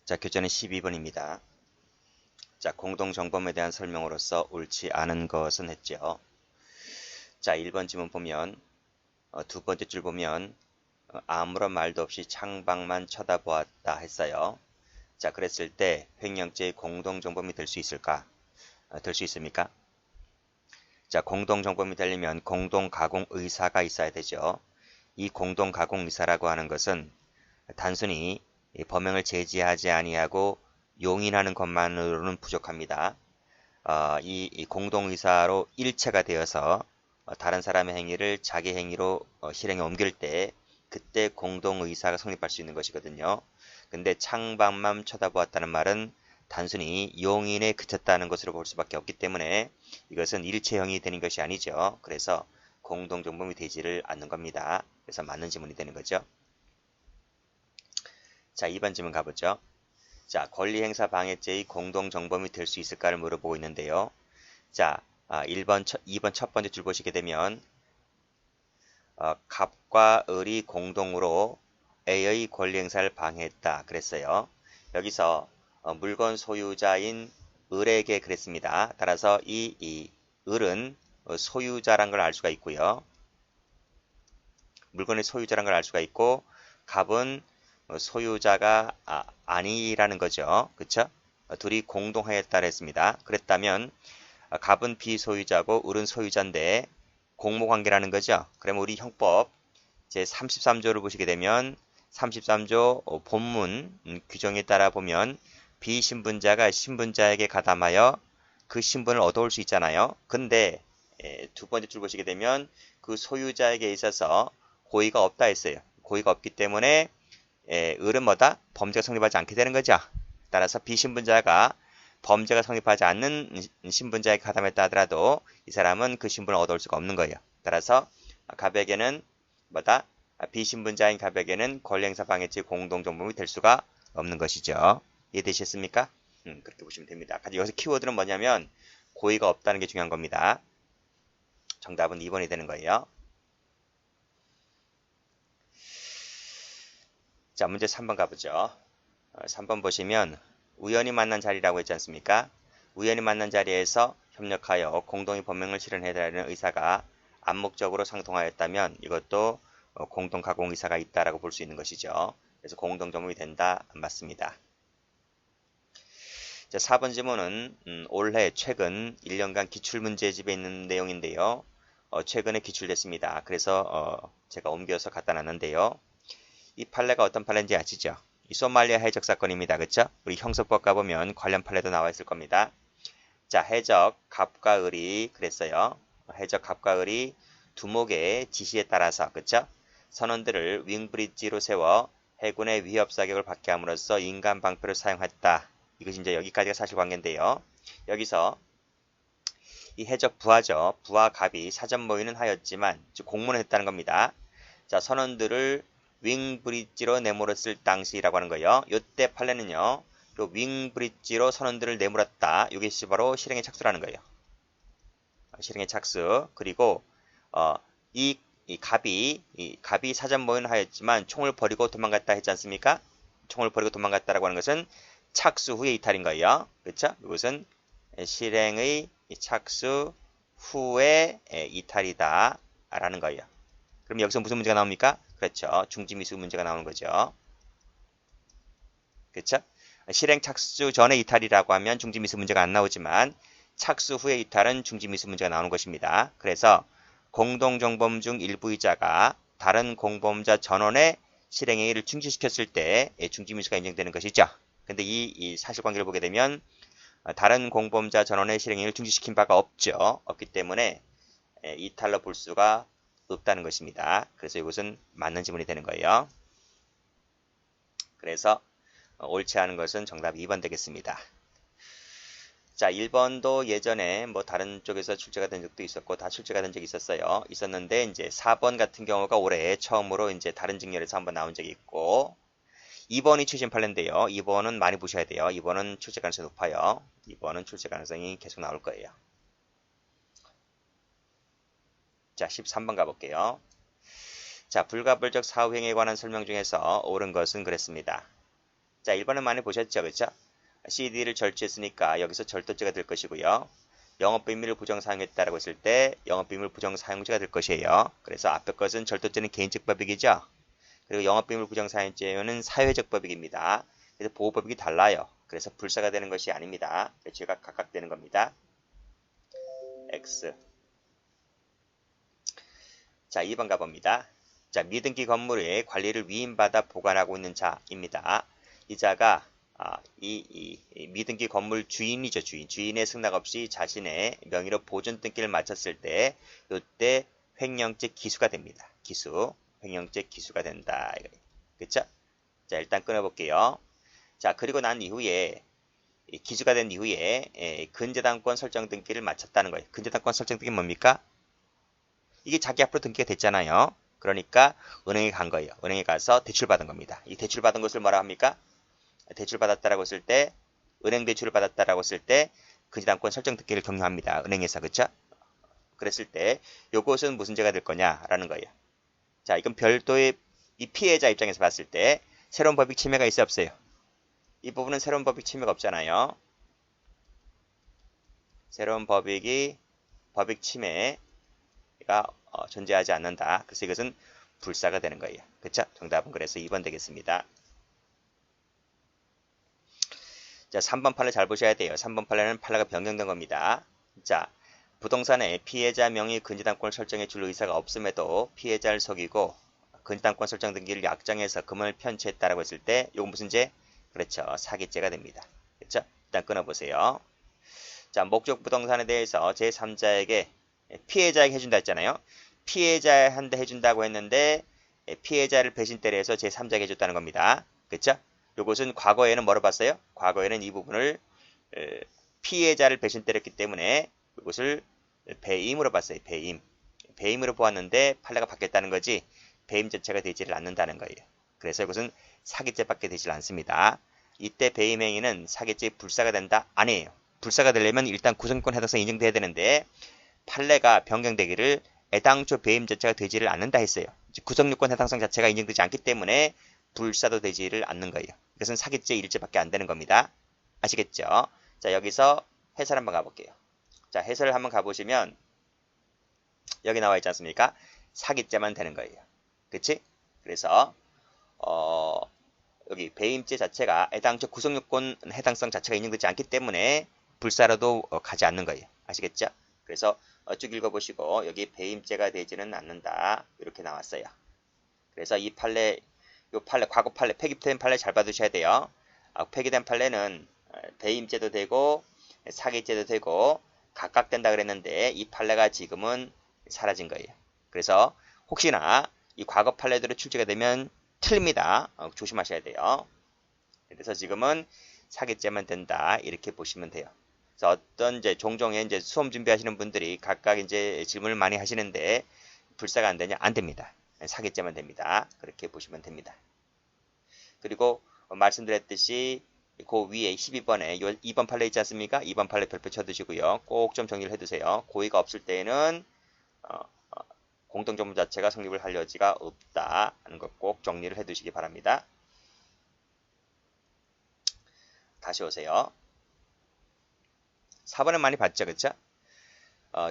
자, 교재는 12번입니다. 자, 공동정범에 대한 설명으로서 옳지 않은 것은 했죠. 자, 1번 지문 보면 두 번째 줄 보면 아무런 말도 없이 창밖만 쳐다보았다 했어요. 자, 그랬을 때 횡령죄의 공동정범이 될 수 있을까? 될 수 있습니까? 자, 공동정범이 되려면 공동가공의사가 있어야 되죠. 이 공동가공의사라고 하는 것은 단순히 범행을 제지하지 아니하고 용인하는 것만으로는 부족합니다. 이 공동의사로 일체가 되어서 다른 사람의 행위를 자기 행위로 실행에 옮길 때 그때 공동의사가 성립할 수 있는 것이거든요. 근데 창밖만 쳐다보았다는 말은 단순히 용인에 그쳤다는 것으로 볼 수밖에 없기 때문에 이것은 일체형이 되는 것이 아니죠. 그래서 공동정범이 되지를 않는 겁니다. 그래서 맞는 지문이 되는 거죠. 자, 2번 질문 가보죠. 자, 권리행사 방해죄의 공동정범이 될 수 있을까를 물어보고 있는데요. 자, 2번 첫 번째 줄 보시게 되면 갑과 을이 공동으로 A의 권리행사를 방해했다 그랬어요. 여기서 물건 소유자인 을에게 그랬습니다. 따라서 이 을은 소유자란 걸 알 수가 있고요. 물건의 소유자란 걸 알 수가 있고 갑은 소유자가 아니라는 거죠. 그쵸? 둘이 공동하였다 그랬습니다. 그랬다면 갑은 비소유자고 을은 소유자인데 공모관계라는 거죠. 그러면 우리 형법 제 33조를 보시게 되면 33조 본문 규정에 따라 보면 비신분자가 신분자에게 가담하여 그 신분을 얻어올 수 있잖아요. 근데 두 번째 줄 보시게 되면 그 소유자에게 있어서 고의가 없다 했어요. 고의가 없기 때문에 을은 뭐다? 범죄가 성립하지 않게 되는 거죠. 따라서 비신분자가 범죄가 성립하지 않는 신분자에게 가담했다 하더라도 이 사람은 그 신분을 얻어올 수가 없는 거예요. 따라서 갑에게는 뭐다? 비신분자인 갑에게는 권리행사 방해죄 공동정범이 될 수가 없는 것이죠. 이해되셨습니까? 그렇게 보시면 됩니다. 여기서 키워드는 뭐냐면 고의가 없다는 게 중요한 겁니다. 정답은 2번이 되는 거예요. 자, 문제 3번 가보죠. 3번 보시면 우연히 만난 자리라고 했지 않습니까? 우연히 만난 자리에서 협력하여 공동의 범행을 실현해달라는 의사가 암묵적으로 상통하였다면 이것도 공동가공의사가 있다라고 볼 수 있는 것이죠. 그래서 공동정범이 된다. 맞습니다. 자, 4번 지문은 올해 최근 1년간 기출문제집에 있는 내용인데요. 최근에 기출됐습니다. 그래서 제가 옮겨서 갖다 놨는데요. 이 판례가 어떤 판례인지 아시죠? 이 소말리아 해적 사건입니다. 그쵸? 우리 형사법 가보면 관련 판례도 나와 있을 겁니다. 자, 해적 갑과 을이 그랬어요. 해적 갑과 을이 두목의 지시에 따라서 그쵸? 선원들을 윙브리지로 세워 해군의 위협 사격을 받게 함으로써 인간 방패를 사용했다. 이것이 이제 여기까지가 사실관계인데요. 여기서 이 해적 부하죠. 부하 갑이 사전 모의는 하였지만 즉 공문을 했다는 겁니다. 자, 선원들을 윙브리지로 내몰았을 당시라고 하는 거예요. 이때 판례는요. 요 윙브리지로 선원들을 내몰았다. 이게 바로 실행의 착수라는 거예요. 실행의 착수. 그리고 이 갑이 사전 모의는 하였지만 총을 버리고 도망갔다 했지 않습니까? 총을 버리고 도망갔다라고 하는 것은 착수 후의 이탈인 거예요. 그렇죠? 이것은 실행의 착수 후의 이탈이다 라는 거예요. 그럼 여기서 무슨 문제가 나옵니까? 그렇죠. 중지미수 문제가 나오는 거죠. 그렇죠? 실행 착수 전에 이탈이라고 하면 중지미수 문제가 안 나오지만 착수 후의 이탈은 중지미수 문제가 나오는 것입니다. 그래서 공동정범 중 일부이자가 다른 공범자 전원의 실행행위를 중지시켰을 때 중지미수가 인정되는 것이죠. 근데 이 사실관계를 보게 되면 다른 공범자 전원의 실행행위를 중지시킨 바가 없죠. 없기 때문에 이탈로 볼 수가 없다는 것입니다. 그래서 이것은 맞는 지문이 되는 거예요. 그래서 옳지 않은 것은 정답 2번 되겠습니다. 자, 1번도 예전에 뭐 다른 쪽에서 출제가 된 적도 있었고 다 출제가 된 적이 있었는데 이제 4번 같은 경우가 올해 처음으로 이제 다른 직렬에서 한번 나온 적이 있고 2번이 최신 판례인데요. 2번은 많이 보셔야 돼요. 2번은 출제 가능성이 높아요. 2번은 출제 가능성이 계속 나올 거예요. 자, 13번 가볼게요. 자, 불가불적 사후행위에 관한 설명 중에서 옳은 것은 그랬습니다. 자, 1번은 많이 보셨죠? 그쵸? CD를 절취했으니까 여기서 절도죄가 될 것이고요. 영업비밀을 부정 사용했다라고 했을 때 영업비밀 부정 사용죄가 될 것이에요. 그래서 앞에 것은 절도죄는 개인적 법익이죠. 그리고 영업비밀 부정 사용죄는 사회적 법익입니다. 그래서 보호법익이 달라요. 그래서 불사가 되는 것이 아닙니다. 죄가 각각되는 겁니다. X. 자, 2번 가봅니다. 자, 미등기 건물의 관리를 위임받아 보관하고 있는 자입니다. 이 자가 이 미등기 건물 주인이죠. 주인의 승낙 없이 자신의 명의로 보존 등기를 마쳤을 때 이때 횡령죄 기수가 됩니다. 횡령죄 기수가 된다. 그쵸? 자, 일단 끊어볼게요. 자, 그리고 난 이후에 기수가 된 이후에 근저당권 설정 등기를 마쳤다는 거예요. 근저당권 설정 등기 뭡니까? 이게 자기 앞으로 등기가 됐잖아요. 그러니까 은행에 간 거예요. 은행에 가서 대출받은 겁니다. 이 대출받은 것을 뭐라 합니까? 대출받았다라고 했을 때, 은행 대출을 받았다라고 했을 때 근저당권 설정 등기를 경료합니다. 은행에서. 그쵸? 그랬을 때 요것은 무슨 죄가 될 거냐라는 거예요. 자, 이건 별도의 이 피해자 입장에서 봤을 때 새로운 법익 침해가 있어 없어요? 이 부분은 새로운 법익 침해가 없잖아요. 새로운 법익 침해가 존재하지 않는다. 그래서 이것은 불사가 되는 거예요. 그쵸? 정답은 그래서 2번 되겠습니다. 자, 3번 판례 잘 보셔야 돼요. 3번 판례는 판례가 변경된 겁니다. 자, 부동산에 피해자 명의 근저당권을 설정해 줄 의사가 없음에도 피해자를 속이고 근저당권 설정 등기를 약정해서 금을 편취했다라고 했을 때 이건 무슨 죄? 그렇죠. 사기죄가 됩니다. 그렇죠? 일단 끊어보세요. 자, 목적 부동산에 대해서 제3자에게 피해자에게 해준다 했잖아요. 피해자한테 해준다고 했는데 피해자를 배신때려 해서 제3자에게 해줬다는 겁니다. 그렇죠? 요것은 과거에는 뭐로 봤어요? 과거에는 이 부분을 피해자를 배신 때렸기 때문에 이것을 배임으로 봤어요. 배임으로 보았는데 판례가 바뀌었다는 거지 배임 자체가 되지를 않는다는 거예요. 그래서 이것은 사기죄밖에 되질 않습니다. 이때 배임 행위는 사기죄 불사가 된다? 아니에요. 불사가 되려면 일단 구성권 해당성 인정돼야 되는데 판례가 변경되기를 애당초 배임 자체가 되지를 않는다 했어요. 구성요건 해당성 자체가 인정되지 않기 때문에 불사도 되지를 않는 거예요. 이것은 사기죄 1죄밖에 안 되는 겁니다. 아시겠죠? 자, 여기서 해설 한번 가볼게요. 자, 해설을 한번 가보시면 여기 나와 있지 않습니까? 사기죄만 되는 거예요. 그치? 그래서 여기 배임죄 자체가 애당초 구성요건 해당성 자체가 인정되지 않기 때문에 불사로도 가지 않는 거예요. 아시겠죠? 그래서 쭉 읽어보시고 여기 배임죄가 되지는 않는다. 이렇게 나왔어요. 그래서 이 판례 과거 판례, 폐기된 판례 잘 받으셔야 돼요. 폐기된 판례는 배임죄도 되고 사기죄도 되고 각각 된다 그랬는데 이 판례가 지금은 사라진 거예요. 그래서 혹시나 이 과거 판례대로 출제가 되면 틀립니다. 조심하셔야 돼요. 그래서 지금은 사기죄만 된다 이렇게 보시면 돼요. 그래서 어떤 종종 이제 수험 준비하시는 분들이 각각 이제 질문을 많이 하시는데 불사가 안 되냐? 안 됩니다. 사기죄만 됩니다. 그렇게 보시면 됩니다. 그리고 말씀드렸듯이 그 위에 12번에 2번 판례 있지 않습니까? 2번 판례 별표 쳐두시고요. 꼭 좀 정리를 해두세요. 고의가 없을 때에는 공동정부 자체가 성립을 할 여지가 없다 하는 것 꼭 정리를 해두시기 바랍니다. 다시 오세요. 4번은 많이 봤죠, 그쵸?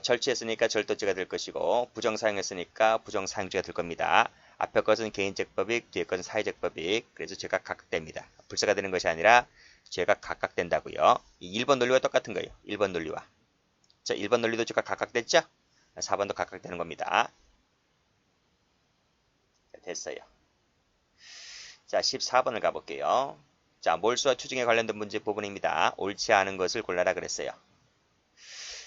절취했으니까 절도죄가 될 것이고 부정사용했으니까 부정사용죄가 될 겁니다. 앞에 것은 개인적 법익, 뒤에 것은 사회적 법익. 그래서 죄가 각각됩니다. 불사가 되는 것이 아니라 죄가 각각된다고요. 이 1번 논리와 똑같은 거예요. 1번 논리와. 자, 1번 논리도 죄가 각각됐죠? 4번도 각각되는 겁니다. 됐어요. 자, 14번을 가볼게요. 자, 몰수와 추징에 관련된 문제 부분입니다. 옳지 않은 것을 골라라 그랬어요.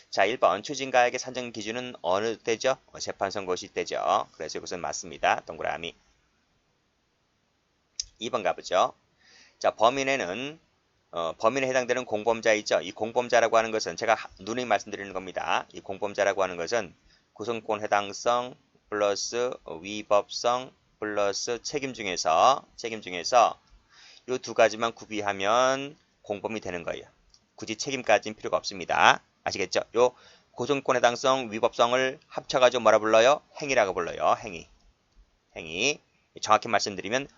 자, 1번 추징가액의 산정 기준은 어느 때죠? 재판선고 시때죠. 그래서 이것은 맞습니다. 동그라미. 2번 가보죠. 자, 범인에 해당되는 공범자 있죠. 이 공범자라고 하는 것은 제가 누누이 말씀드리는 겁니다. 이 공범자라고 하는 것은 구성권 해당성 플러스 위법성 플러스 책임 중에서 이 두 가지만 구비하면 공범이 되는 거예요. 굳이 책임까지는 필요가 없습니다. 아시겠죠? 요 고정권 해당성, 위법성을 합쳐가지고 뭐라 불러요? 행위라고 불러요. 행위. 정확히 말씀드리면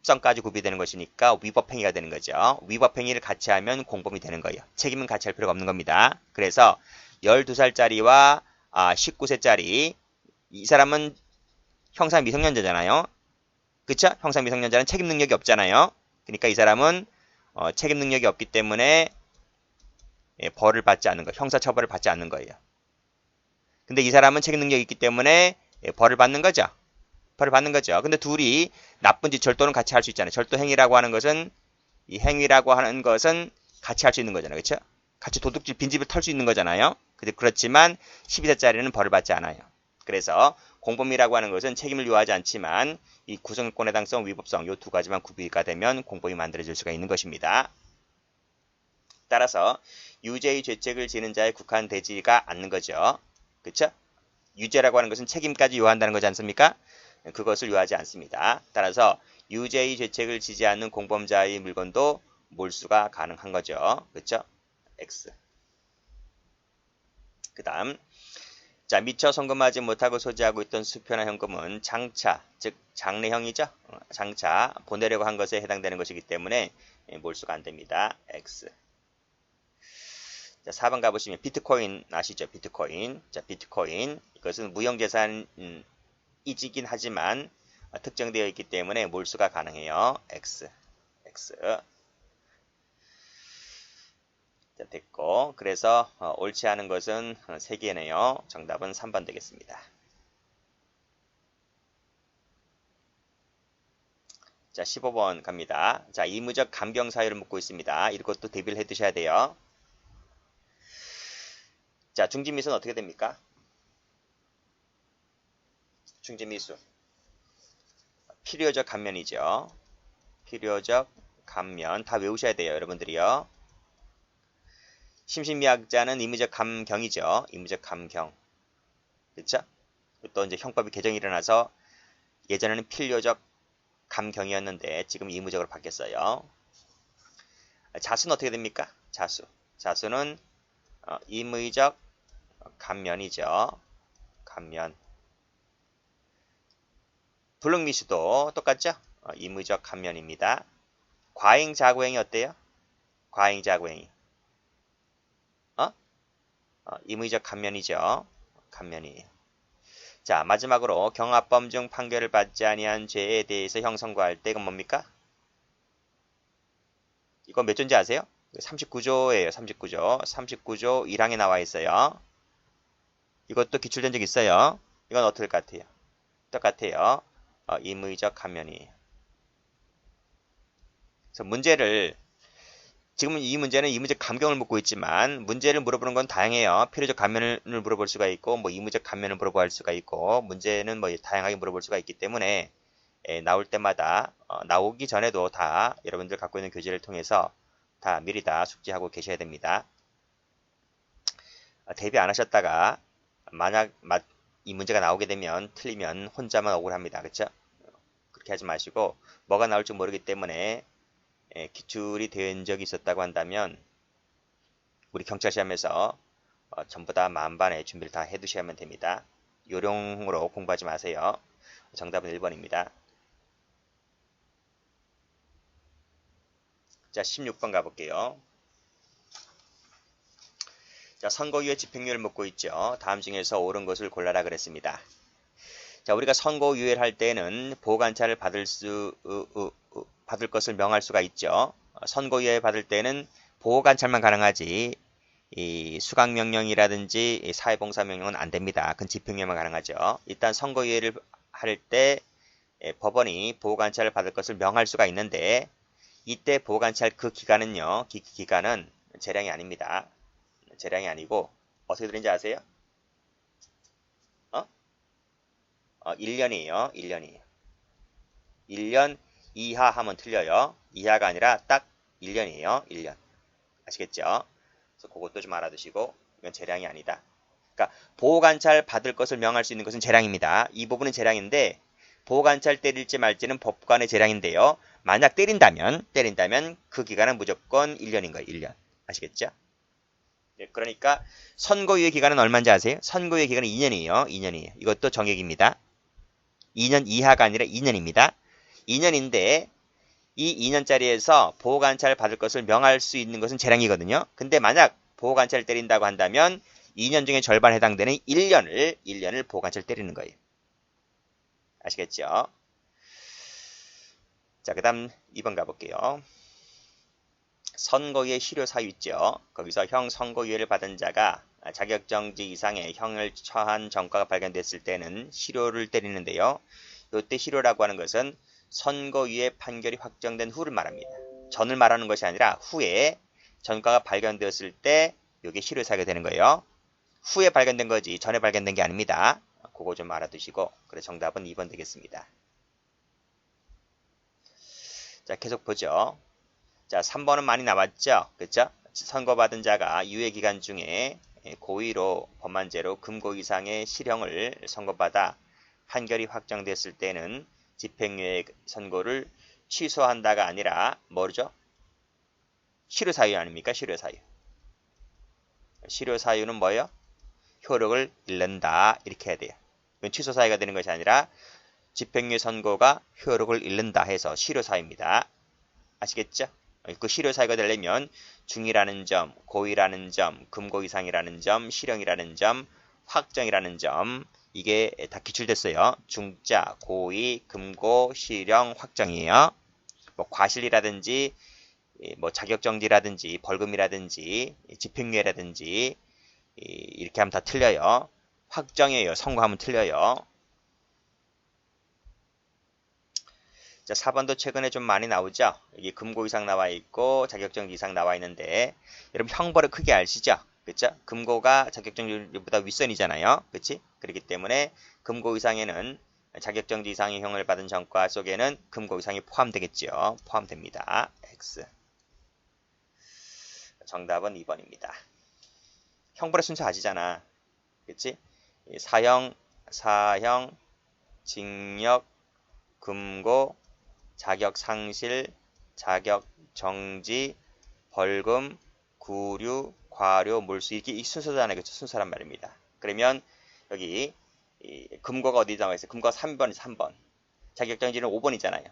위법성까지 구비되는 것이니까 위법행위가 되는 거죠. 위법행위를 같이 하면 공범이 되는 거예요. 책임은 같이 할 필요가 없는 겁니다. 그래서 12살짜리와 19세짜리 이 사람은 형사 미성년자잖아요. 그쵸? 형사 미성년자는 책임 능력이 없잖아요. 그러니까 이 사람은 책임 능력이 없기 때문에 벌을 받지 않는 거, 형사 처벌을 받지 않는 거예요. 근데 이 사람은 책임 능력이 있기 때문에 벌을 받는 거죠. 벌을 받는 거죠. 근데 둘이 나쁜 짓 절도는 같이 할 수 있잖아요. 절도 행위라고 하는 것은 이 행위라고 하는 것은 같이 할 수 있는 거잖아요. 그렇죠? 같이 도둑질 빈집을 털 수 있는 거잖아요. 그렇지만 12세짜리는 벌을 받지 않아요. 그래서 공범이라고 하는 것은 책임을 요하지 않지만 이 구성권 해당성, 위법성 이 두 가지만 구비가 되면 공범이 만들어질 수가 있는 것입니다. 따라서 유죄의 죄책을 지는 자에 국한되지가 않는 거죠. 그렇죠? 유죄라고 하는 것은 책임까지 요한다는 거지 않습니까? 그것을 요하지 않습니다. 따라서 유죄의 죄책을 지지 않는 공범자의 물건도 몰수가 가능한 거죠. 그렇죠? X. 그 다음 자, 미처 송금하지 못하고 소지하고 있던 수표나 현금은 장차, 즉 장래형이죠. 장차 보내려고 한 것에 해당되는 것이기 때문에 몰수가 안 됩니다. X. 자, 4번 가보시면 비트코인 아시죠? 비트코인. 자, 비트코인. 이것은 무형재산이지긴 하지만 특정되어 있기 때문에 몰수가 가능해요. X. X. 자, 됐고. 그래서 옳지 않은 것은 3개네요. 정답은 3번 되겠습니다. 자, 15번 갑니다. 자, 의무적 감경 사유를 묻고 있습니다. 이것도 대비를 해 두셔야 돼요. 자, 중지미수는 어떻게 됩니까? 중지미수. 필요적 감면이죠. 필요적 감면. 다 외우셔야 돼요, 여러분들이요. 심신미약자는 의무적 감경이죠. 의무적 감경. 그렇죠? 또 이제 형법이 개정이 일어나서 예전에는 필요적 감경이었는데 지금 의무적으로 바뀌었어요. 자수는 어떻게 됩니까? 자수. 자수는 의무적 감면이죠. 감면. 불능미수도 똑같죠? 의무적 감면입니다. 과잉자구행위 어때요? 과잉자구행위. 의무적 감면이죠. 감면이에요. 자, 마지막으로 경합범 중 판결을 받지 아니한 죄에 대해서 형성과할 때 이건 뭡니까? 이거 몇 조인지 아세요? 39조예요. 39조. 39조 1항에 나와 있어요. 이것도 기출된 적 있어요. 이건 어떨 것 같아요? 똑같아요. 의무적 감면이에요. 그래서 문제를 지금 이 문제는 의무적 감경을 묻고 있지만 문제를 물어보는 건 다양해요. 필요적 감면을 물어볼 수가 있고 뭐 의무적 감면을 물어볼 수가 있고 문제는 뭐 다양하게 물어볼 수가 있기 때문에 나올 때마다 나오기 전에도 다 여러분들 갖고 있는 교재를 통해서 다 미리 다 숙지하고 계셔야 됩니다. 대비 안 하셨다가 만약 이 문제가 나오게 되면 틀리면 혼자만 억울합니다. 그렇죠? 그렇게 하지 마시고 뭐가 나올지 모르기 때문에 기출이 된 적이 있었다고 한다면 우리 경찰 시험에서 전부 다 만반의 준비를 다 해두셔야만 됩니다. 요령으로 공부하지 마세요. 정답은 1번입니다. 자, 16번 가볼게요. 자, 선고유예 집행유예를 묻고 있죠. 다음 중에서 옳은 것을 골라라 그랬습니다. 자, 우리가 선고유예를 할 때는 보호관찰을 받을 것을 명할 수가 있죠. 선고유예 받을 때는 보호관찰만 가능하지 이 수강명령이라든지 사회봉사명령은 안 됩니다. 그건 집행유예만 가능하죠. 일단 선고유예를 할 때 법원이 보호관찰을 받을 것을 명할 수가 있는데 이때 보호관찰 그 기간은요. 기간은 재량이 아닙니다. 재량이 아니고 어떻게 되는지 아세요? 1년이에요. 1년이에요. 1년 이하 하면 틀려요. 이하가 아니라 딱 1년이에요. 1년. 아시겠죠? 그래서 그것도 좀 알아두시고 이건 재량이 아니다. 그러니까 보호관찰 받을 것을 명할 수 있는 것은 재량입니다. 이 부분은 재량인데 보호관찰 때릴지 말지는 법관의 재량인데요. 만약 때린다면 그 기간은 무조건 1년인 거예요. 1년. 아시겠죠? 네, 그러니까 선고유예 기간은 얼마인지 아세요? 선고유예 기간은 2년이에요. 2년이에요. 이것도 정액입니다. 2년 이하가 아니라 2년입니다. 2년인데 이 2년짜리에서 보호관찰을 받을 것을 명할 수 있는 것은 재량이거든요. 근데 만약 보호관찰을 때린다고 한다면 2년 중에 절반에 해당되는 1년을 보호관찰을 때리는 거예요. 아시겠죠? 자, 그 다음 2번 가볼게요. 선고유예 실효 사유 있죠. 거기서 형 선고유예를 받은 자가 자격정지 이상의 형을 처한 전과가 발견됐을 때는 실효를 때리는데요. 이때 실효라고 하는 것은 선고유예 판결이 확정된 후를 말합니다. 전을 말하는 것이 아니라 후에 전과가 발견되었을 때 이게 실효 사유가 되는 거예요. 후에 발견된 거지 전에 발견된 게 아닙니다. 그거 좀 알아두시고 그래 정답은 2번 되겠습니다. 자, 계속 보죠. 자, 3번은 많이 나왔죠? 그쵸? 선고받은 자가 유예기간 중에 고의로 범한죄로 금고 이상의 실형을 선고받아 판결이 확정됐을 때는 집행유예 선고를 취소한다가 아니라 뭐죠? 실효사유 아닙니까? 실효사유. 실효사유는 뭐예요? 효력을 잃는다. 이렇게 해야 돼요. 이건 취소사유가 되는 것이 아니라 집행유예 선고가 효력을 잃는다 해서 실효사유입니다. 아시겠죠? 그 실효사유가 되려면 중이라는 점, 고의라는 점, 금고 이상이라는 점, 실형이라는 점, 확정이라는 점 이게 다 기출됐어요. 중자, 고의, 금고, 실형, 확정이에요. 뭐 과실이라든지 뭐 자격정지라든지 벌금이라든지 집행유예라든지 이렇게 하면 다 틀려요. 확정이에요. 선고하면 틀려요. 자, 4번도 최근에 좀 많이 나오죠. 여기 금고 이상 나와 있고 자격정지 이상 나와 있는데 여러분 형벌을 크게 아시죠? 그쵸? 금고가 자격정지보다 윗선이잖아요. 그치? 그렇기 때문에 금고 이상에는 자격정지 이상의 형을 받은 전과 속에는 금고 이상이 포함되겠죠. 포함됩니다. X. 정답은 2번입니다. 형벌의 순서 아시잖아. 그치? 사형, 징역, 금고, 자격 상실, 자격 정지, 벌금, 구류, 과료, 몰수 이렇게 이 순서잖아요. 그렇죠? 순서란 말입니다. 그러면 여기 금고가 어디 나와 있어요? 금고가 3번이 3번. 자격 정지는 5번이잖아요.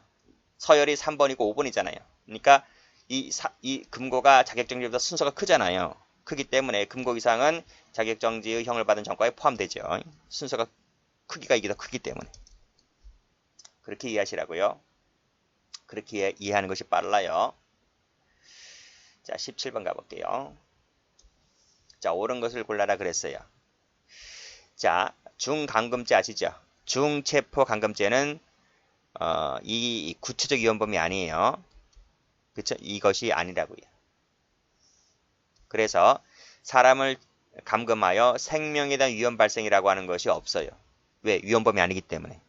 서열이 3번이고 5번이잖아요. 그러니까 이 금고가 자격 정지보다 순서가 크잖아요. 크기 때문에 금고 이상은 자격 정지의 형을 받은 전과에 포함되죠. 순서가 크기가 이게 더 크기 때문에. 그렇게 이해하시라고요. 그렇게 이해하는 것이 빨라요. 자, 17번 가볼게요. 자, 옳은 것을 골라라 그랬어요. 자, 중감금죄 아시죠? 중체포감금죄는 이 구체적 위헌범이 아니에요. 그쵸? 이것이 아니라고요. 그래서 사람을 감금하여 생명에 대한 위험 발생이라고 하는 것이 없어요. 왜? 위헌범이 아니기 때문에.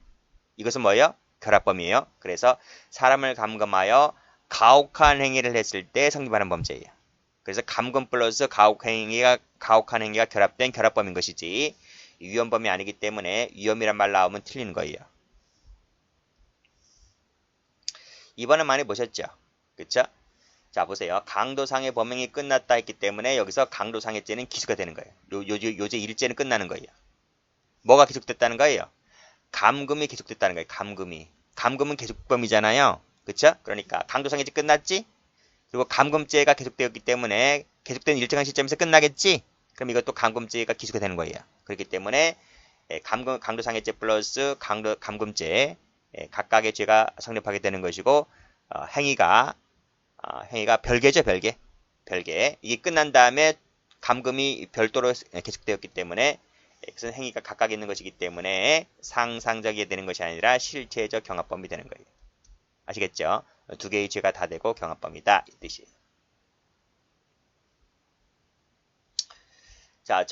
이것은 뭐예요? 결합범이에요. 그래서 사람을 감금하여 가혹한 행위를 했을 때 성립하는 범죄예요. 그래서 감금 플러스 가혹한 행위가 결합된 결합범인 것이지 위헌범이 아니기 때문에 위험이란 말 나오면 틀리는 거예요. 이번에 많이 보셨죠? 그쵸? 자, 보세요. 강도상해 범행이 끝났다 했기 때문에 여기서 강도상해죄는 기수가 되는 거예요. 요제 1죄는 끝나는 거예요. 뭐가 기속됐다는 거예요? 감금이 계속됐다는 거예요. 감금은 계속범이잖아요. 그쵸? 그러니까 강도상해죄 끝났지? 그리고 감금죄가 계속되었기 때문에 계속된 일정한 시점에서 끝나겠지? 그럼 이것도 감금죄가 기수가 되는 거예요. 그렇기 때문에 강도상해죄 플러스 감금죄 각각의 죄가 성립하게 되는 것이고 행위가 별개죠. 별개. 이게 끝난 다음에 감금이 별도로 계속되었기 때문에 그것은 행위가 각각 있는 것이기 때문에 상상적이 되는 것이 아니라 실체적 경합범이 되는 거예요. 아시겠죠? 두 개의 죄가 다 되고 경합범이다. 이 뜻이에요. 자,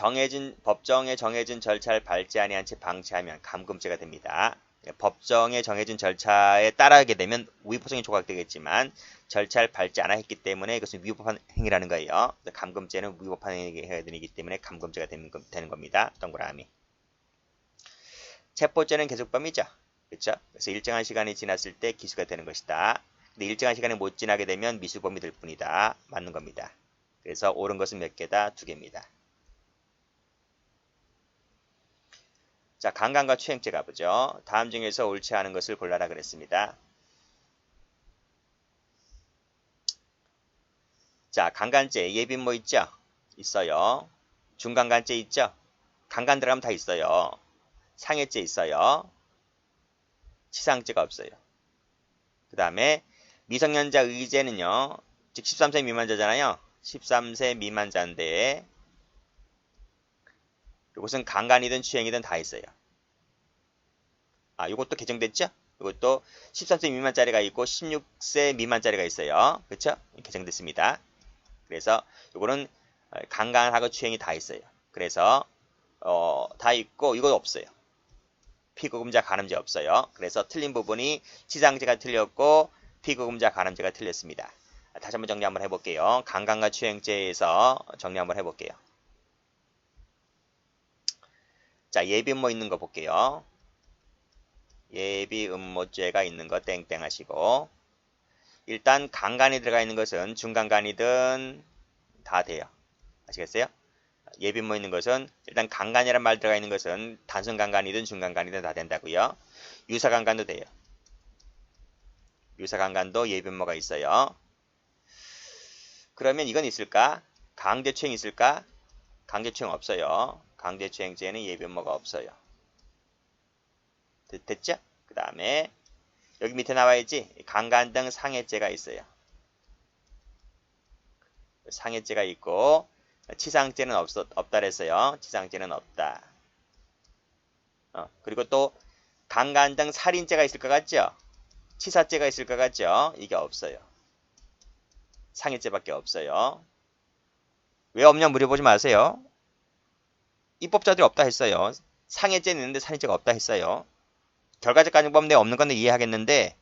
법정에 정해진 절차를 밟지 아니한 채 방치하면 감금죄가 됩니다. 법정에 정해진 절차에 따라하게 되면 우위포성이 조각되겠지만 절차를 밟지 않아 했기 때문에 이것은 위법한 행위라는 거예요. 감금죄는 위법한 행위이기 때문에 감금죄가 되는 겁니다. 동그라미. 체포죄는 계속범이죠. 그렇죠? 그래서 일정한 시간이 지났을 때 기수가 되는 것이다. 근데 일정한 시간이 못 지나게 되면 미수범이 될 뿐이다. 맞는 겁니다. 그래서 옳은 것은 몇 개다? 2개입니다. 자, 강간과 추행죄 가보죠. 다음 중에서 옳지 않은 것을 골라라 그랬습니다. 자, 강간죄 예비 뭐 있죠? 있어요. 중강간죄 있죠? 강간 들어가면 다 있어요. 상해죄 있어요. 치상죄가 없어요. 그 다음에 미성년자 의제는요. 즉 13세 미만자잖아요. 13세 미만자인데 이것은 강간이든 추행이든 다 있어요. 아, 이것도 개정됐죠? 이것도 13세 미만짜리가 있고 16세 미만짜리가 있어요. 그렇죠? 개정됐습니다. 그래서 이거는 강간하고 추행이 다 있어요. 그래서 다 있고 이거 없어요. 피고금자 간음죄 없어요. 그래서 틀린 부분이 치상죄가 틀렸고 피고금자 간음죄가 틀렸습니다. 다시 한번 정리 한번 해볼게요. 강간과 추행죄에서 정리 한번 해볼게요. 자, 예비 음모 있는 거 볼게요. 예비 음모죄가 있는 거 땡땡 하시고 일단 강간이 들어가 있는 것은 중강간이든 다 돼요. 아시겠어요? 예비 음모 있는 것은 일단 강간이란 말 들어가 있는 것은 단순 강간이든 중강간이든 다 된다고요. 유사 강간도 돼요. 유사 강간도 예비 음모가 있어요. 그러면 이건 있을까? 강제추행 있을까? 강제추행 없어요. 강제추행죄는 예비 음모가 없어요. 됐죠? 그 다음에 여기 밑에 나와야지 강간 등 상해죄가 있어요. 상해죄가 있고 치상죄는 없다 그랬어요. 치상죄는 없다. 그리고 또 강간 등 살인죄가 있을 것 같죠? 치사죄가 있을 것 같죠? 이게 없어요. 상해죄밖에 없어요. 왜 없냐 물어보지 마세요. 입법자들이 없다 했어요. 상해죄는 있는데 살인죄가 없다 했어요. 결과적 가정법 내 없는 건데 이해하겠는데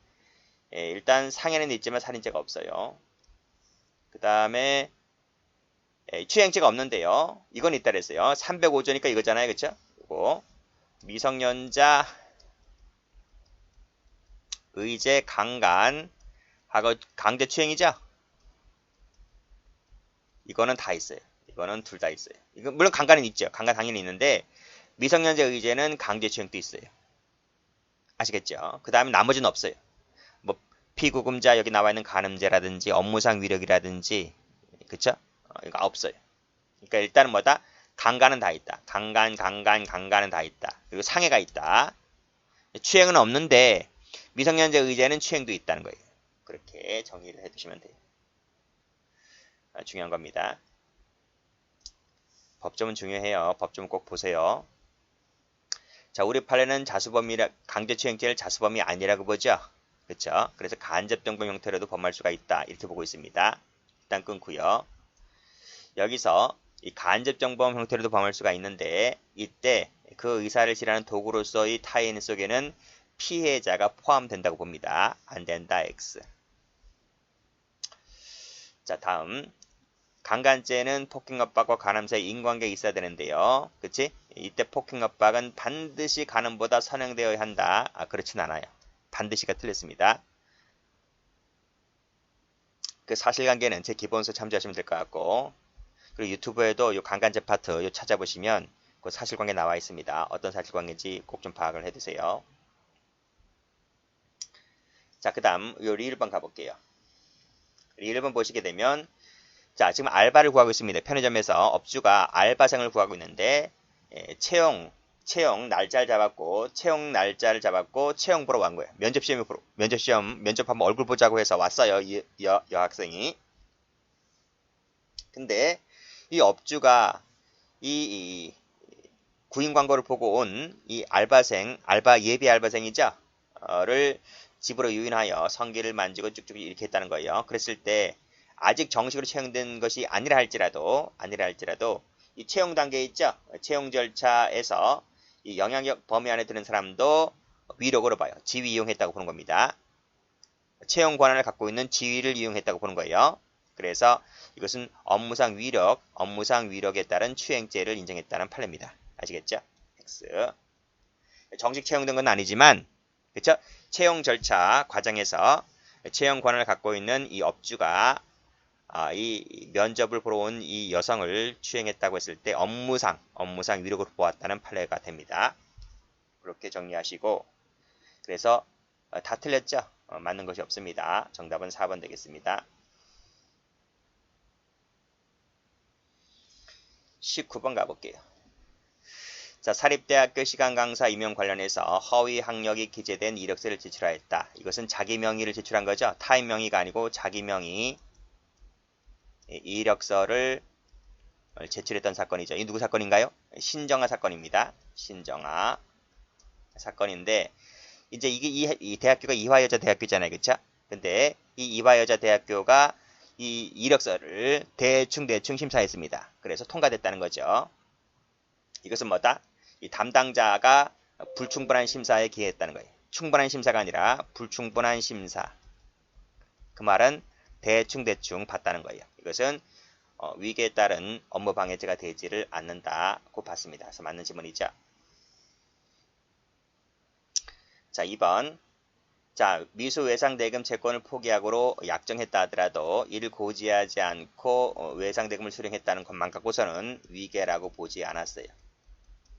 일단 상해는 있지만 살인죄가 없어요. 그 다음에 추행죄가 없는데요. 이건 있다 그랬어요. 305조니까 이거잖아요. 그쵸? 이거 미성년자 의제 강간하고 강제추행이죠? 이거는 다 있어요. 이거는 둘 다 있어요. 이거 물론 강간은 있죠. 강간 당연히 있는데 미성년자 의제는 강제추행도 있어요. 아시겠죠? 그 다음에 나머지는 없어요. 뭐 피구금자 여기 나와 있는 간음죄라든지 업무상 위력이라든지 그쵸? 이거 없어요. 그러니까 일단은 뭐다? 강간은 다 있다. 강간은 다 있다. 그리고 상해가 있다. 추행은 없는데 미성년자 의제는 추행도 있다는 거예요. 그렇게 정의를 해두시면 돼요. 중요한 겁니다. 법조문 중요해요. 법조문 꼭 보세요. 자, 우리 판례는 강제추행죄를 자수범이 아니라고 보죠. 그렇죠? 그래서 간접정범 형태로도 범할 수가 있다. 이렇게 보고 있습니다. 일단 끊고요. 여기서 이 간접정범 형태로도 범할 수가 있는데 이때 그 의사를 실하는 도구로서의 타인 속에는 피해자가 포함된다고 봅니다. 안 된다. X. 자, 다음. 강간죄는 폭행압박과 간음 사이 인과관계가 있어야 되는데요. 그치? 이때 폭행압박은 반드시 간음보다 선행되어야 한다. 그렇진 않아요. 반드시가 틀렸습니다. 그 사실관계는 제 기본서 참조하시면 될 것 같고 그리고 유튜브에도 요 강간죄 파트 요 찾아보시면 그 사실관계 나와 있습니다. 어떤 사실관계인지 꼭 좀 파악을 해두세요. 자, 그 다음 요 리1번 가볼게요. 리1번 보시게 되면 자, 지금 알바를 구하고 있습니다. 편의점에서 업주가 알바생을 구하고 있는데 채용 날짜를 잡았고 채용 보러 간 거예요. 면접 한번 얼굴 보자고 해서 왔어요. 여학생이. 근데 이 업주가 이 구인 광고를 보고 온 이 예비 알바생이죠. 를 집으로 유인하여 성기를 만지고 쭉쭉 이렇게 했다는 거예요. 그랬을 때 아직 정식으로 채용된 것이 아니라 할지라도 이 채용 단계에 있죠. 채용 절차에서 이 영향력 범위 안에 드는 사람도 위력으로 봐요. 지위 이용했다고 보는 겁니다. 채용 권한을 갖고 있는 지위를 이용했다고 보는 거예요. 그래서 이것은 업무상 위력에 따른 추행죄를 인정했다는 판례입니다. 아시겠죠? X. 정식 채용된 건 아니지만 그렇죠? 채용 절차 과정에서 채용 권한을 갖고 있는 이 업주가 이 면접을 보러 온 이 여성을 추행했다고 했을 때 업무상 위력으로 보았다는 판례가 됩니다. 그렇게 정리하시고 그래서 다 틀렸죠? 맞는 것이 없습니다. 정답은 4번 되겠습니다. 19번 가볼게요. 자, 사립대학교 시간강사 임용 관련해서 허위 학력이 기재된 이력서를 제출하였다. 이것은 자기 명의를 제출한 거죠. 타인 명의가 아니고 자기 명의 이력서를 제출했던 사건이죠. 이 누구 사건인가요? 신정아 사건입니다. 신정아 사건인데 이제 이게 이 대학교가 이화여자대학교잖아요. 그쵸? 근데 이 이화여자대학교가 이 이력서를 대충 심사했습니다. 그래서 통과됐다는 거죠. 이것은 뭐다? 이 담당자가 불충분한 심사에 기했다는 거예요. 충분한 심사가 아니라 불충분한 심사. 그 말은 대충 봤다는 거예요. 이것은 위계에 따른 업무 방해죄가 되지를 않는다고 봤습니다. 그래서 맞는 지문이죠. 자, 2번. 자, 미수 외상대금 채권을 포기하고로 약정했다 하더라도 이를 고지하지 않고 외상대금을 수령했다는 것만 갖고서는 위계라고 보지 않았어요.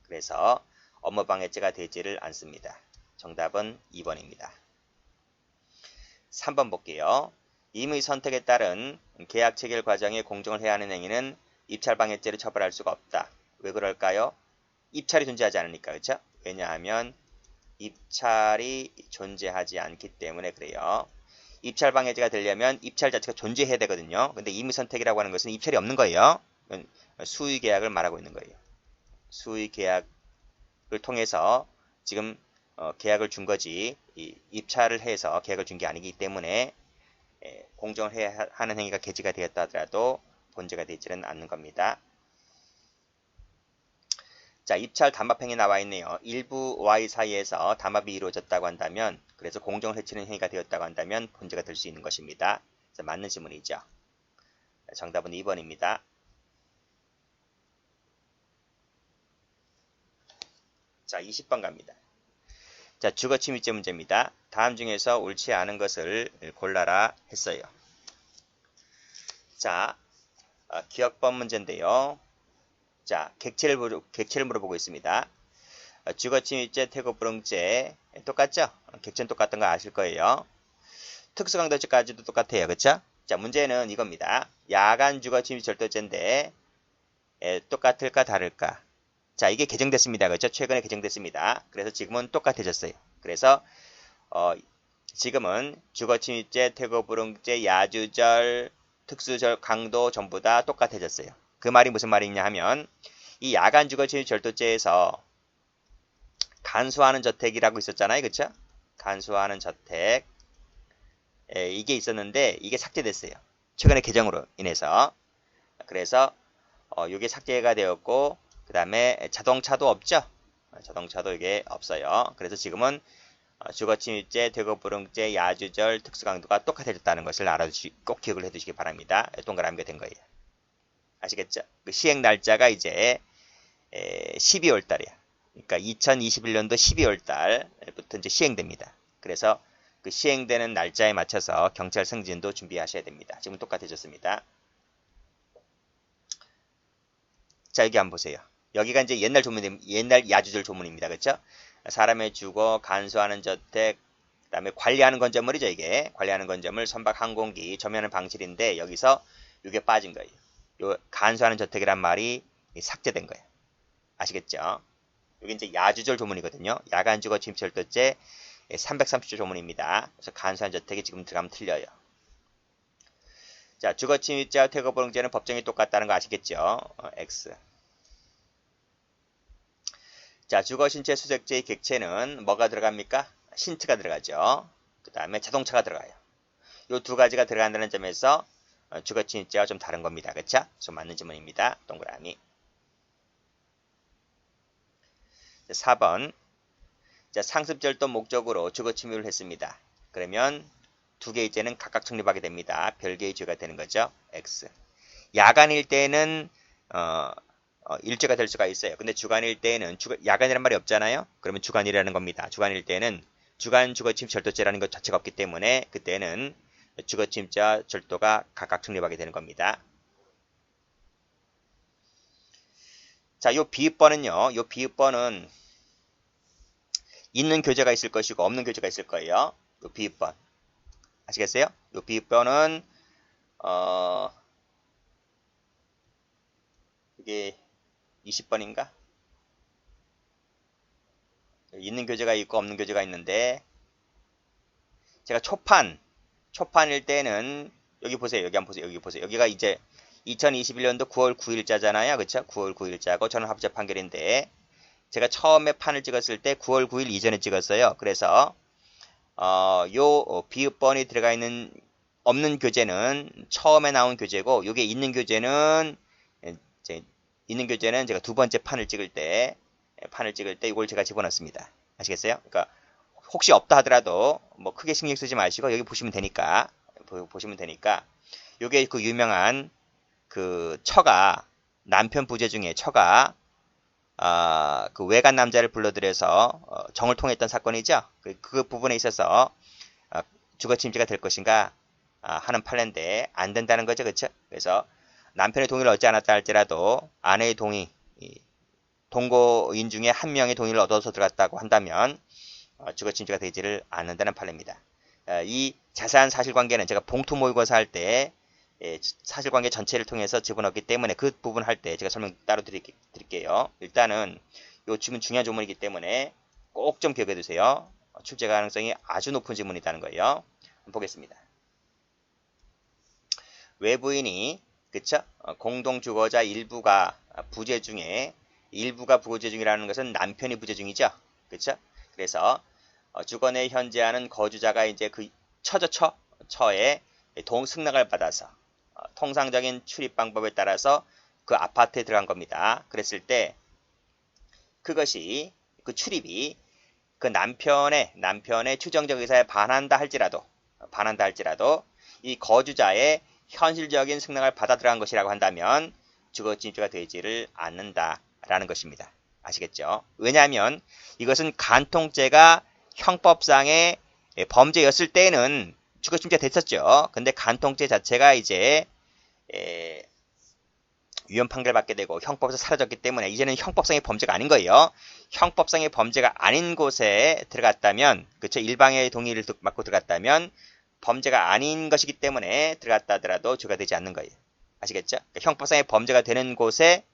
그래서 업무방해죄가 되지를 않습니다. 정답은 2번입니다. 3번 볼게요. 임의 선택에 따른 계약 체결 과정에 공정을 해야 하는 행위는 입찰방해죄로 처벌할 수가 없다. 왜 그럴까요? 입찰이 존재하지 않으니까. 그렇죠? 왜냐하면 입찰이 존재하지 않기 때문에 그래요. 입찰방해죄가 되려면 입찰 자체가 존재해야 되거든요. 근데 임의선택이라고 하는 것은 입찰이 없는 거예요. 수의계약을 말하고 있는 거예요. 수의계약을 통해서 지금 계약을 준 거지 입찰을 해서 계약을 준 게 아니기 때문에 공정을 해야 하는 행위가 개지가 되었다 하더라도 본죄가 되지는 않는 겁니다. 자, 입찰 담합행위 나와 있네요. 일부 Y 사이에서 담합이 이루어졌다고 한다면, 그래서 공정을 해치는 행위가 되었다고 한다면 본죄가 될 수 있는 것입니다. 그래서 맞는 지문이죠. 정답은 2번입니다. 자, 20번 갑니다. 자, 주거침입죄 문제입니다. 다음 중에서 옳지 않은 것을 골라라 했어요. 자, 기억법 문제인데요. 자, 객체를 물어보고 있습니다. 주거침입죄, 퇴거불응죄 똑같죠? 객체는 똑같던 거 아실 거예요. 특수강도죄까지도 똑같아요. 그쵸? 자, 문제는 이겁니다. 야간 주거침입 절도죄인데 똑같을까 다를까? 자, 이게 개정됐습니다. 그렇죠? 최근에 개정됐습니다. 그래서 지금은 똑같아졌어요. 그래서 지금은 주거침입죄, 퇴거불응죄, 야주절, 특수절, 강도 전부 다 똑같아졌어요. 그 말이 무슨 말이냐 하면 이 야간 주거침입 절도죄에서 간수하는 저택이라고 있었잖아요. 그렇죠? 간수하는 저택 이게 있었는데 이게 삭제됐어요. 최근에 개정으로 인해서. 그래서 이게 삭제가 되었고 그 다음에 자동차도 없죠. 자동차도 이게 없어요. 그래서 지금은 주거침입죄, 퇴거불응죄, 야주절, 특수강도가 똑같아졌다는 것을 꼭 기억을 해두시기 바랍니다. 동그라미가 된 거예요. 아시겠죠? 그 시행 날짜가 이제 12월 달이야. 그러니까 2021년도 12월 달부터 이제 시행됩니다. 그래서 그 시행되는 날짜에 맞춰서 경찰 승진도 준비하셔야 됩니다. 지금 똑같아졌습니다. 자, 여기 한번 보세요. 여기가 이제 옛날 야주절 조문입니다. 그렇죠? 사람의 주거, 간수하는 저택, 그 다음에 관리하는 건조물이죠. 이게 관리하는 건조물, 선박, 항공기, 점유하는 방실인데 여기서 이게 빠진 거예요. 요 간수하는 저택이란 말이 삭제된 거예요. 아시겠죠? 여기 이제 야주절 조문이거든요. 야간 주거 침입 절도죄 330조 조문입니다. 그래서 간수한 저택이 지금 들어가면 틀려요. 자, 주거 침입죄와 퇴거불응죄는 법정이 똑같다는 거 아시겠죠? X. 자, 주거 신체 수색죄의 객체는 뭐가 들어갑니까? 신트가 들어가죠. 그 다음에 자동차가 들어가요. 이 두 가지가 들어간다는 점에서 주거 침입죄와 좀 다른 겁니다. 그쵸? 좀 맞는 지문입니다. 동그라미. 4번. 자, 상습절도 목적으로 주거 침입을 했습니다. 그러면 두 개의 죄는 각각成立하게 됩니다. 별개의 죄가 되는 거죠. X. 야간일 때는 일죄가 될 수가 있어요. 근데 주간일 때에는 야간이란 말이 없잖아요. 그러면 주간이라는 겁니다. 주간일 때는 주간 주거침입 절도죄라는 것 자체가 없기 때문에 그때는 주거침입죄와 절도가 각각成立하게 되는 겁니다. 자, 요 비읍번은요. 요 비읍번은 있는 교재가 있을 것이고 없는 교재가 있을 거예요. 요 비읍번. 아시겠어요? 요 비읍번은 이게 20번인가? 있는 교재가 있고 없는 교재가 있는데 제가 초판일 때는 여기 보세요. 여기 한번 보세요. 여기 보세요. 여기가 이제 2021년도 9월 9일자잖아요. 그쵸? 9월 9일자고 저는 합의자 판결인데 제가 처음에 판을 찍었을 때 9월 9일 이전에 찍었어요. 그래서 요 비읍번이 들어가 있는 없는 교재는 처음에 나온 교재고 요게 있는 교재는 제가 두 번째 판을 찍을 때 이걸 제가 집어넣습니다. 아시겠어요? 그러니까 혹시 없다 하더라도 뭐 크게 신경 쓰지 마시고 여기 보시면 되니까 요게 그 유명한 그 처가 남편 부재 중에 처가 그 외간 남자를 불러들여서 정을 통했던 사건이죠. 그 부분에 있어서 주거침입죄가 될 것인가 하는 판례인데 안 된다는 거죠. 그렇죠? 그래서 남편의 동의를 얻지 않았다 할지라도 아내의 동의, 동거인 중에 한 명의 동의를 얻어서 들어갔다고 한다면 주거침입죄가 되지를 않는다는 판례입니다. 이 자세한 사실관계는 제가 봉투 모의고사 할 때 사실관계 전체를 통해서 집어넣기 때문에 그 부분 할 때 제가 설명 따로 드릴게요. 일단은 요 지금 중요한 조문이기 때문에 꼭 좀 기억해 두세요. 출제 가능성이 아주 높은 지문이라는 거예요. 한번 보겠습니다. 외부인이 그쵸? 공동주거자 일부가 부재 중에 일부가 부재 중이라는 것은 남편이 부재 중이죠. 그쵸? 그래서 주거 내 현재하는 거주자가 이제 그 처의 승낙을 받아서 통상적인 출입 방법에 따라서 그 아파트에 들어간 겁니다. 그랬을 때 그것이 그 출입이 그 남편의 추정적 의사에 반한다 할지라도 이 거주자의 현실적인 승낙을 받아 들어간 것이라고 한다면 주거침입죄가 되지를 않는다라는 것입니다. 아시겠죠? 왜냐하면 이것은 간통죄가 형법상의 범죄였을 때는 주거침입죄가 됐었죠. 근데 간통죄 자체가 이제 위헌 판결받게 되고 형법에서 사라졌기 때문에 이제는 형법상의 범죄가 아닌 거예요. 형법상의 범죄가 아닌 곳에 들어갔다면, 그쵸? 일방의 동의를 받고 들어갔다면 범죄가 아닌 것이기 때문에 들어갔다 하더라도 죄가 되지 않는 거예요. 아시겠죠? 그러니까 형법상의 범죄가 되는 곳에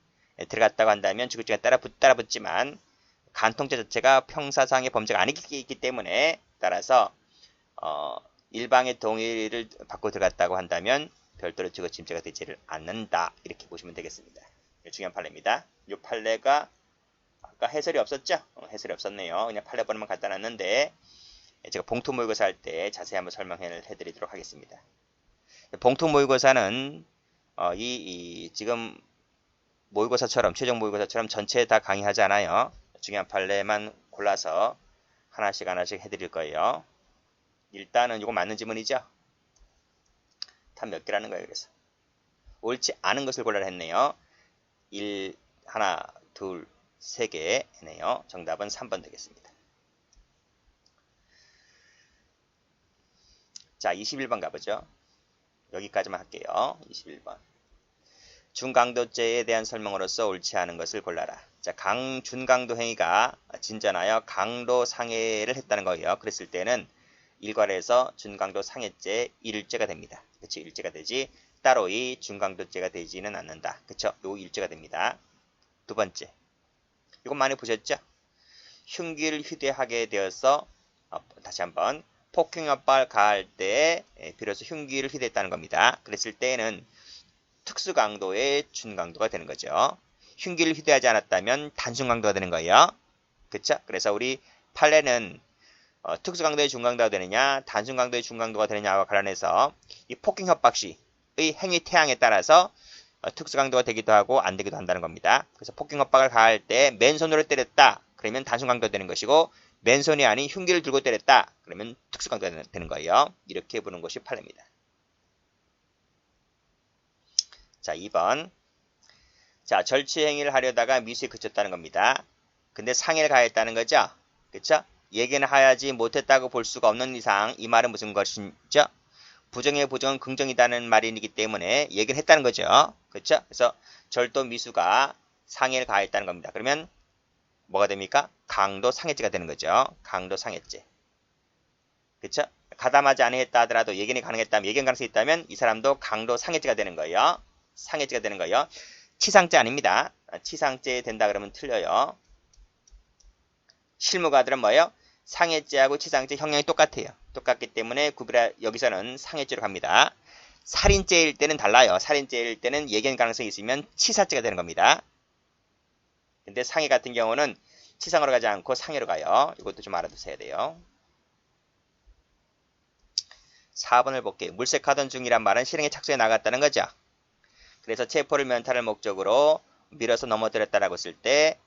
들어갔다고 한다면 주거침입죄가 따라붙지만 간통죄 자체가 형사상의 범죄가 아니기 때문에 따라서 일방의 동의를 받고 들어갔다고 한다면 별도로 주거침입죄가 되지를 않는다. 이렇게 보시면 되겠습니다. 중요한 판례입니다. 이 판례가 아까 해설이 없었죠? 해설이 없었네요. 그냥 판례 번호만 갖다 놨는데 제가 봉투 모의고사 할 때 자세히 한번 설명해 드리도록 하겠습니다. 봉투 모의고사는 지금 모의고사처럼 최종 모의고사처럼 전체 다 강의하지 않아요. 중요한 판례만 골라서 하나씩 해드릴 거예요. 일단은 이거 맞는 지문이죠? 답 몇 개라는 거예요. 그래서 옳지 않은 것을 골라라 했네요. 1, 하나, 둘, 3개네요. 정답은 3번 되겠습니다. 자, 21번 가보죠. 여기까지만 할게요. 21번. 중강도죄에 대한 설명으로서 옳지 않은 것을 골라라. 자, 준강도 행위가 진전하여 강도 상해를 했다는 거예요. 그랬을 때는 일괄해서 준강도 상해죄 1일죄가 됩니다. 그쵸? 일죄가 되지 따로 이 준강도죄가 되지는 않는다. 그쵸? 요 일죄가 됩니다. 두 번째. 이건 많이 보셨죠? 흉기를 휴대하게 되어서 다시 한번 폭행협박을 가할 때 비로소 흉기를 휴대했다는 겁니다. 그랬을 때는 특수강도의 준강도가 되는 거죠. 흉기를 휴대하지 않았다면 단순강도가 되는 거예요. 그쵸? 그래서 우리 판례는 특수강도의 중강도가 되느냐 단순강도의 중강도가 되느냐와 관련해서 이 폭행협박 시의 행위 태양에 따라서 특수강도가 되기도 하고 안 되기도 한다는 겁니다. 그래서 폭행협박을 가할 때 맨손으로 때렸다. 그러면 단순강도가 되는 것이고 맨손이 아닌 흉기를 들고 때렸다. 그러면 특수강도가 되는 거예요. 이렇게 보는 것이 판례입니다. 자, 2번. 자, 절취행위를 하려다가 미수에 그쳤다는 겁니다. 근데 상해를 가했다는 거죠. 그쵸? 얘기는 하야지 못했다고 볼 수가 없는 이상 이 말은 무슨 것이죠? 부정의 부정은 긍정이라는 말이기 때문에 얘기는 했다는 거죠. 그쵸? 그래서 절도 미수가 상해를 가했다는 겁니다. 그러면 뭐가 됩니까? 강도 상해죄가 되는 거죠. 강도 상해죄. 그쵸? 가담하지 않았다 하더라도 예견이 가능했다면, 예견 가능성이 있다면 이 사람도 강도 상해죄가 되는 거예요. 상해죄가 되는 거예요. 치상죄 아닙니다. 치상죄 된다 그러면 틀려요. 실무가들은 뭐예요? 상해죄하고 치상죄 형량이 똑같아요. 똑같기 때문에 여기서는 상해죄로 갑니다. 살인죄일 때는 달라요. 살인죄일 때는 예견 가능성이 있으면 치사죄가 되는 겁니다. 근데 상해 같은 경우는 치상으로 가지 않고 상해로 가요. 이것도 좀 알아두셔야 돼요. 4번을 볼게요. 물색하던 중이란 말은 실행에 착수해 나갔다는 거죠. 그래서 체포를 면탈을 목적으로 밀어서 넘어뜨렸다라고 했을 때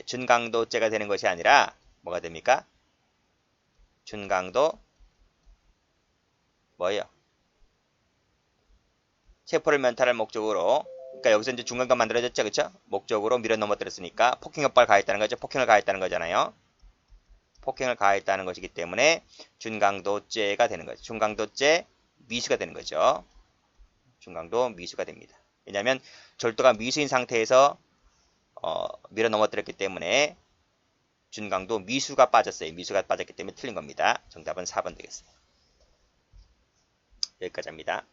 준강도죄가 되는 것이 아니라 뭐가 됩니까? 준강도 뭐예요? 체포를 면탈할 목적으로, 그러니까 여기서 이제 준강도 만들어졌죠, 그렇죠? 목적으로 밀어 넘어뜨렸으니까 폭행협박을 가했다는 거죠. 폭행을 가했다는 거잖아요. 폭행을 가했다는 것이기 때문에 준강도죄가 되는 거죠. 준강도죄 미수가 되는 거죠. 준강도 미수가 됩니다. 왜냐하면 절도가 미수인 상태에서 밀어 넘어뜨렸기 때문에 준강도 미수가 빠졌어요. 미수가 빠졌기 때문에 틀린 겁니다. 정답은 4번 되겠습니다. 여기까지 합니다.